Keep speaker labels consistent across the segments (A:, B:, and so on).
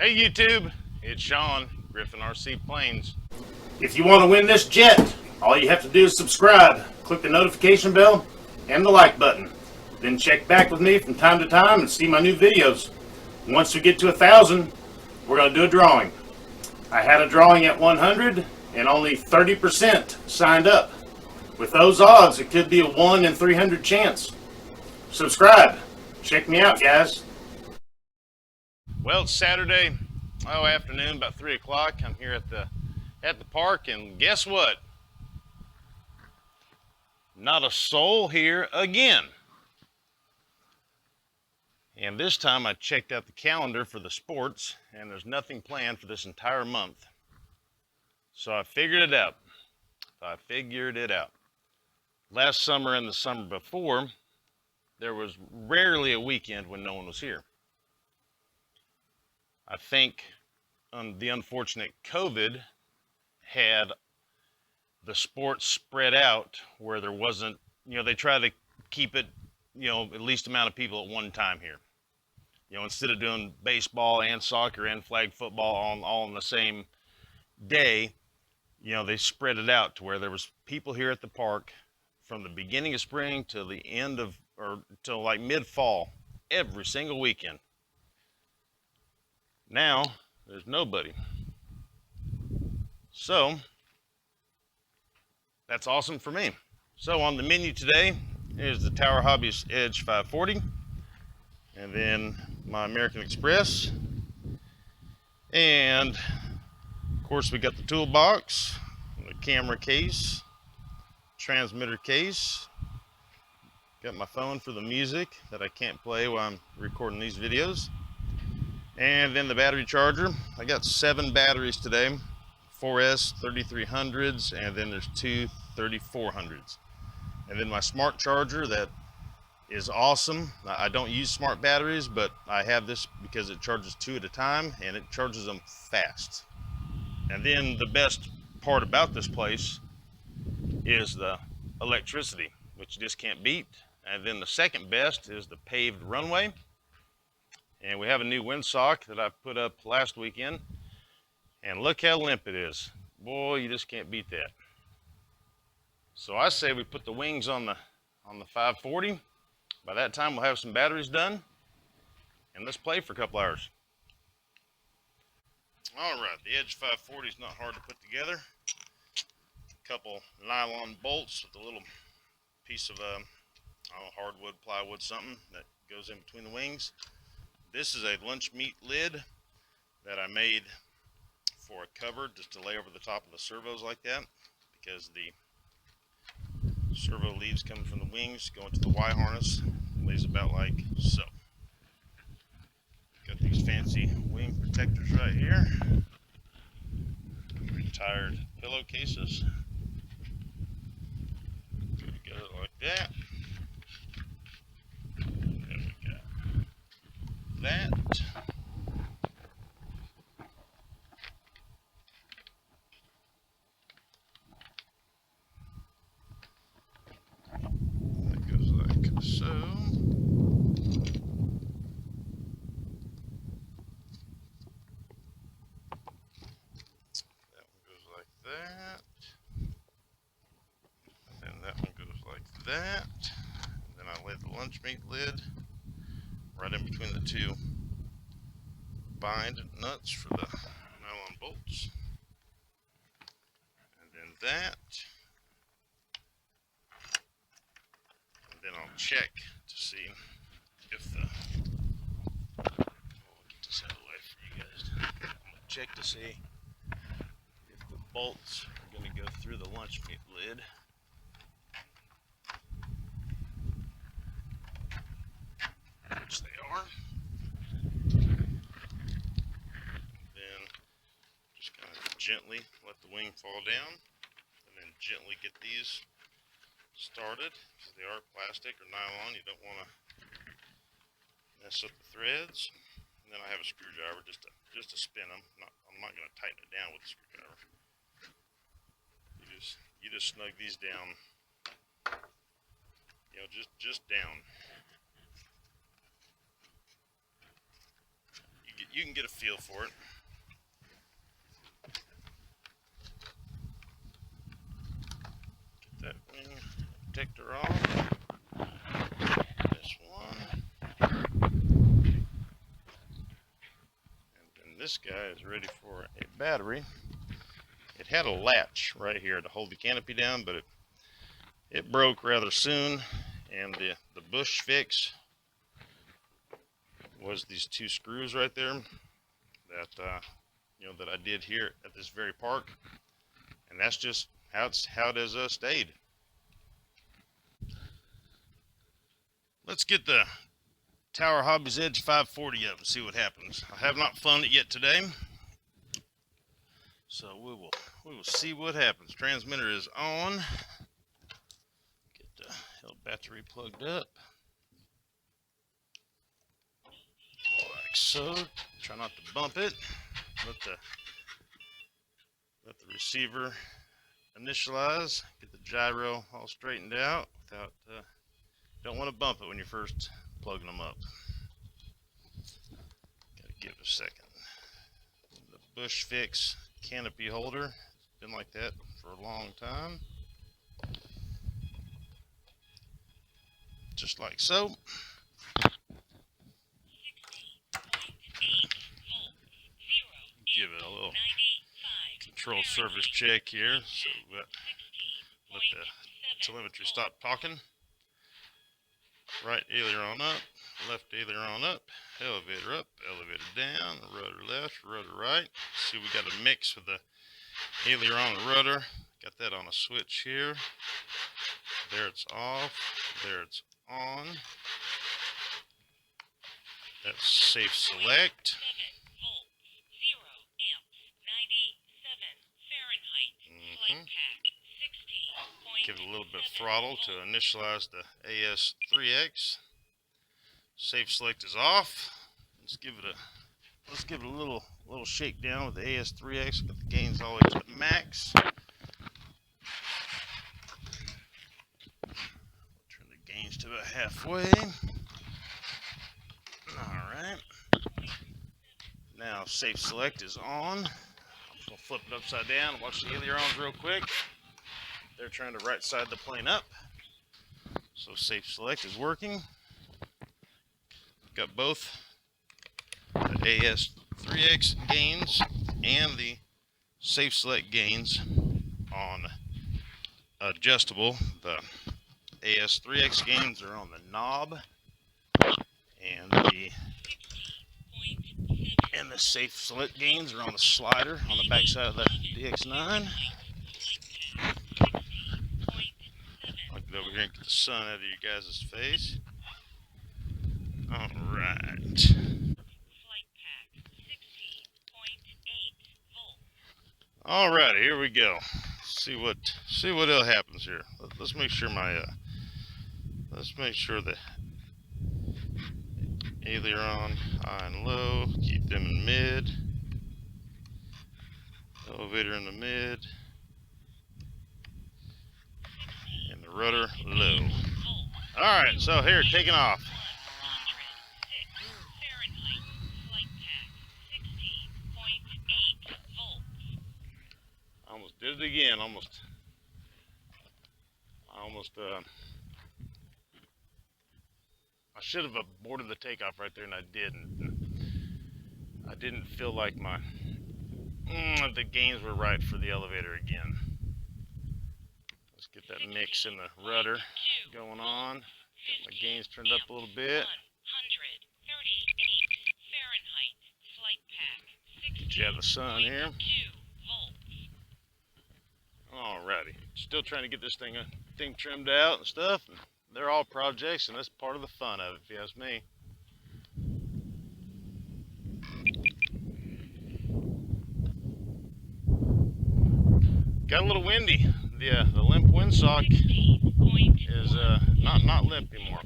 A: Hey YouTube, it's Sean, Griffin RC Planes.
B: If you want to win this jet, all you have to do is subscribe, click the notification bell, and the like button. Then check back with me from time to time and see my new videos. Once we get to 1,000, we're going to do a drawing. I had a drawing at 100 and only 30% signed up. With those odds, it could be a 1 in 300 chance. Subscribe. Check me out, guys.
A: Well, it's Saturday afternoon, about 3 o'clock. I'm here at the park, and guess what? Not a soul here again. And this time I checked out the calendar for the sports, and there's nothing planned for this entire month. So I figured it out. Last summer and the summer before, there was rarely a weekend when no one was here. I think the unfortunate COVID had the sports spread out where there wasn't, they try to keep it, at least amount of people at one time here. Instead of doing baseball and soccer and flag football all on the same day, they spread it out to where there was people here at the park from the beginning of spring till the end of, or till like mid-fall, every single weekend. Now, there's nobody. So, that's awesome for me. So on the menu today is the Tower Hobbies Edge 540, and then my American Express, and of course we got the toolbox, the camera case, transmitter case, got my phone for the music that I can't play while I'm recording these videos, and then the battery charger. I got 7 batteries today, 4S 3300s, and then there's 2 3400s, and then my smart charger that is awesome. I don't use smart batteries, but I have this because it charges 2 at a time and it charges them fast. And then the best part about this place is the electricity, which you just can't beat. And then the second best is the paved runway. And we have a new windsock that I put up last weekend, and look how limp it is. Boy, you just can't beat that. So I say we put the wings on the 540. By that time we'll have some batteries done, and let's play for a couple hours. All right, the Edge 540 is not hard to put together. A couple nylon bolts with a little piece of hardwood, plywood, something that goes in between the wings. This is a lunch meat lid that I made for a cover just to lay over the top of the servos like that, because the servo leads coming from the wings going to the Y harness, lays about like so. Got these fancy wing protectors right here, retired pillowcases. Go together like that. Then we got that. So, that one goes like that, and then that one goes like that, and then I lay the lunch meat lid right in between the 2 bind nuts for the nylon bolts, and then that. Then I'll check to see if the, I'll get this out of the way for you guys. I'm going to check to see if the bolts are going to go through the lunch meat lid. Which they are. Then just kind of gently let the wing fall down, and then gently get these started, because they are plastic or nylon. You don't want to mess up the threads. And then I have a screwdriver just to spin them. I'm not going to tighten it down with a screwdriver. You just snug these down, just down. you can get a feel for it. Get that wing protector off. This one. And then this guy is ready for a battery. It had a latch right here to hold the canopy down, but it broke rather soon, and the bush fix was these 2 screws right there that that I did here at this very park, and that's just how it has stayed. Let's get the Tower Hobbies Edge 540 up and see what happens. I have not flown it yet today, so we will see what happens. Transmitter is on. Get the hell battery plugged up. Like so. Try not to bump it. Let the receiver initialize. Get the gyro all straightened out without. Don't want to bump it when you're first plugging them up. Gotta give it a second. The bush fix canopy holder. It's been like that for a long time. Just like so. Give it a little control surface check here. So let the telemetry stop talking. Right aileron up, left aileron up, elevator down, rudder left, rudder right. See, we got a mix with the aileron and rudder. Got that on a switch here. There it's off, there it's on. That's safe select. Give it a little bit of throttle to initialize the AS3X. Safe select is off. Let's give it a little shake down with the AS3X. Get the gains all the way to the max. Turn the gains to about halfway. Alright. Now safe select is on. I'm just going to flip it upside down and watch the ailerons real quick. They're trying to right side the plane up. So safe select is working. Got both the AS3X gains and the safe select gains on adjustable. The AS3X gains are on the knob, and the safe select gains are on the slider on the back side of the DX9. I'll get over here and get the sun out of you guys' face. Alright. Alright, here we go. See what else happens here. Let's make sure the aileron high and low, keep them in mid. Elevator in the mid. And the rudder low. Alright, so here, taking off. Almost did it again. I should have aborted the takeoff right there, and I didn't. I didn't feel like the gains were right for the elevator again. Let's get that mix in the rudder going on. Get my gains turned up a little bit. Get you out of the sun here. Alrighty, still trying to get this thing trimmed out and stuff. And they're all projects, and that's part of the fun of it, if you ask me. Got a little windy. The limp windsock is not limp anymore.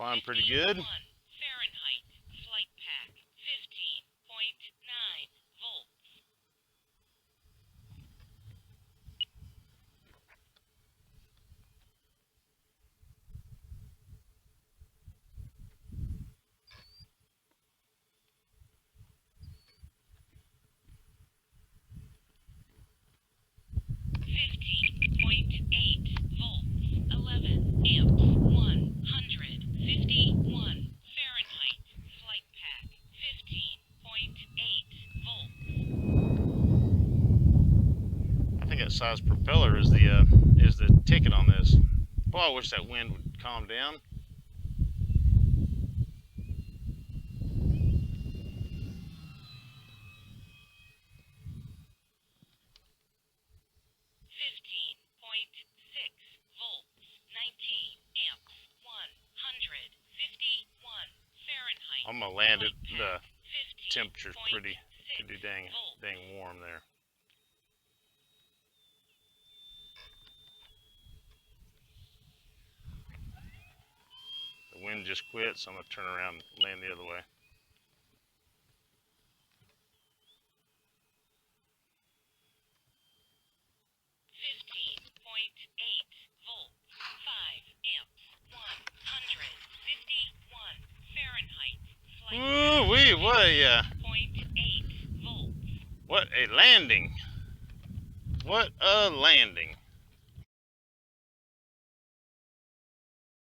A: Flying pretty good.
C: Fahrenheit. Flight pack 15.9 volts. .8 volts, 11 amps, 151 Fahrenheit, flight pack, 15.8 volts.
A: I think that size propeller is the ticket on this. Boy, I wish that wind would calm down.
C: 19 amps, 151 Fahrenheit.
A: I'm gonna land it. The
C: 15.6
A: temperature's pretty dang warm there. The wind just quit, so I'm gonna turn around and land the other way. Ooh wee! What a landing! What a landing!